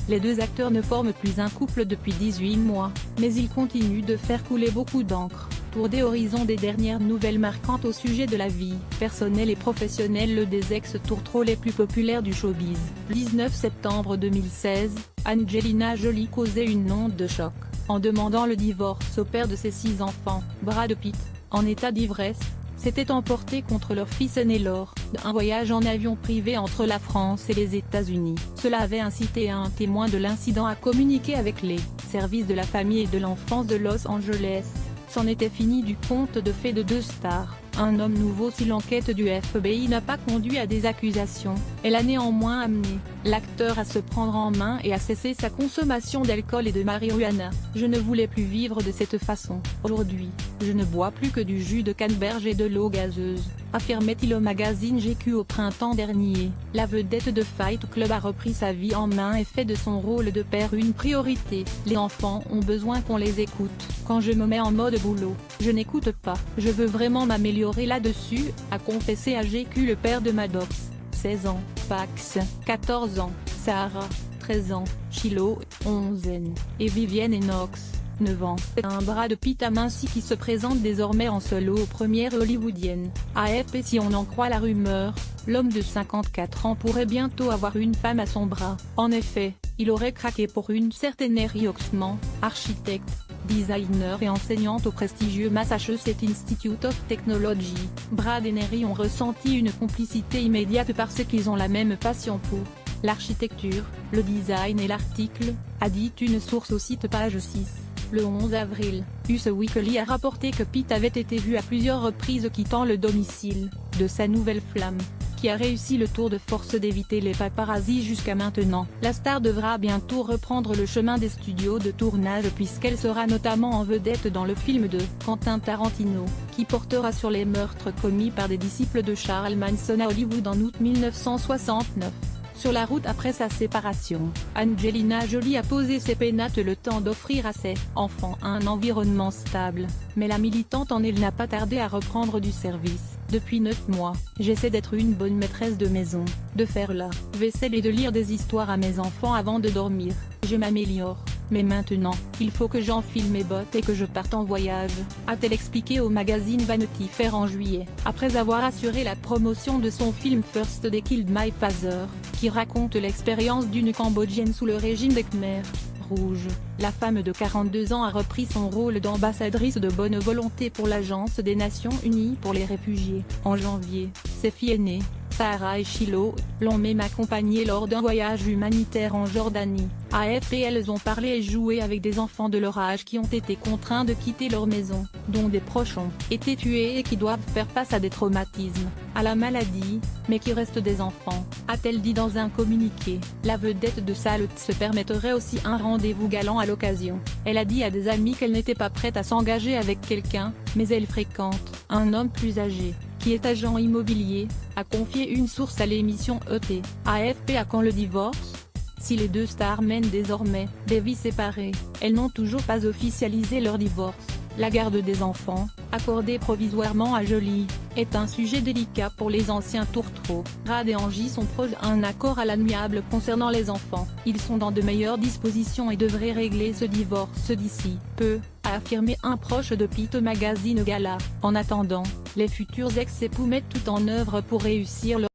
Les deux acteurs ne forment plus un couple depuis 18 mois, mais ils continuent de faire couler beaucoup d'encre. Tour d'horizon des dernières nouvelles marquantes au sujet de la vie personnelle et professionnelle des ex-tourtereaux les plus populaires du showbiz. 19 septembre 2016, Angelina Jolie causait une onde de choc, en demandant le divorce au père de ses 6 enfants. Brad Pitt, en état d'ivresse, s'était emporté contre leur fils aîné lors d'un voyage en avion privé entre la France et les États-Unis. Cela avait incité un témoin de l'incident à communiquer avec les services de la famille et de l'enfance de Los Angeles. C'en était fini du conte de fées de deux stars. Un homme nouveau si l'enquête du FBI n'a pas conduit à des accusations, elle a néanmoins amené l'acteur à se prendre en main et à cesser sa consommation d'alcool et de marijuana. Je ne voulais plus vivre de cette façon. Aujourd'hui, je ne bois plus que du jus de canneberge et de l'eau gazeuse, affirmait-il au magazine GQ au printemps dernier. La vedette de Fight Club a repris sa vie en main et fait de son rôle de père une priorité. Les enfants ont besoin qu'on les écoute. Quand je me mets en mode boulot, je n'écoute pas. Je veux vraiment m'améliorer là-dessus, a confessé à GQ le père de Maddox, 16 ans, Pax, 14 ans, Sarah, 13 ans, Shiloh, 11 ans, et Vivienne et Knox, 9 ans. Un Brad Pitt aminci qui se présente désormais en solo aux premières hollywoodiennes. AFP Si on en croit la rumeur, l'homme de 54 ans pourrait bientôt avoir une femme à son bras. En effet, il aurait craqué pour une certaine Eri Oxman, architecte, designer et enseignante au prestigieux Massachusetts Institute of Technology. Brad et Neri ont ressenti une complicité immédiate parce qu'ils ont la même passion pour l'architecture, le design et l'article, a dit une source au site Page 6. Le 11 avril, Us Weekly a rapporté que Pitt avait été vu à plusieurs reprises quittant le domicile de sa nouvelle flamme, qui a réussi le tour de force d'éviter les paparazzis jusqu'à maintenant. La star devra bientôt reprendre le chemin des studios de tournage puisqu'elle sera notamment en vedette dans le film de Quentin Tarantino, qui portera sur les meurtres commis par des disciples de Charles Manson à Hollywood en août 1969. Sur la route après sa séparation, Angelina Jolie a posé ses pénates le temps d'offrir à ses enfants un environnement stable, mais la militante en elle n'a pas tardé à reprendre du service. Depuis 9 mois, j'essaie d'être une bonne maîtresse de maison, de faire la vaisselle et de lire des histoires à mes enfants avant de dormir. Je m'améliore, mais maintenant, il faut que j'enfile mes bottes et que je parte en voyage, a-t-elle expliqué au magazine Vanity Fair en juillet, après avoir assuré la promotion de son film First They Killed My Father, qui raconte l'expérience d'une Cambodgienne sous le régime des Khmer Rouge. La femme de 42 ans a repris son rôle d'ambassadrice de bonne volonté pour l'Agence des Nations Unies pour les réfugiés. En janvier, ses filles aînées, Sarah et Shiloh, l'ont même accompagnée lors d'un voyage humanitaire en Jordanie. AFP Elles ont parlé et joué avec des enfants de leur âge qui ont été contraints de quitter leur maison, dont des proches ont été tués et qui doivent faire face à des traumatismes, à la maladie, mais qui restent des enfants, a-t-elle dit dans un communiqué. La vedette de Salt se permettrait aussi un rendez-vous galant à l'occasion. Elle a dit à des amis qu'elle n'était pas prête à s'engager avec quelqu'un, mais elle fréquente un homme plus âgé, qui est agent immobilier, a confié une source à l'émission ET. AFP à quand le divorce? Si les deux stars mènent désormais des vies séparées, elles n'ont toujours pas officialisé leur divorce. La garde des enfants, accordée provisoirement à Jolie, est un sujet délicat pour les anciens tourtereaux. Brad et Angie sont proches d'un accord à l'amiable concernant les enfants. Ils sont dans de meilleures dispositions et devraient régler ce divorce d'ici peu, a affirmé un proche de Pitt au magazine Gala. En attendant, les futurs ex-époux mettent tout en œuvre pour réussir leur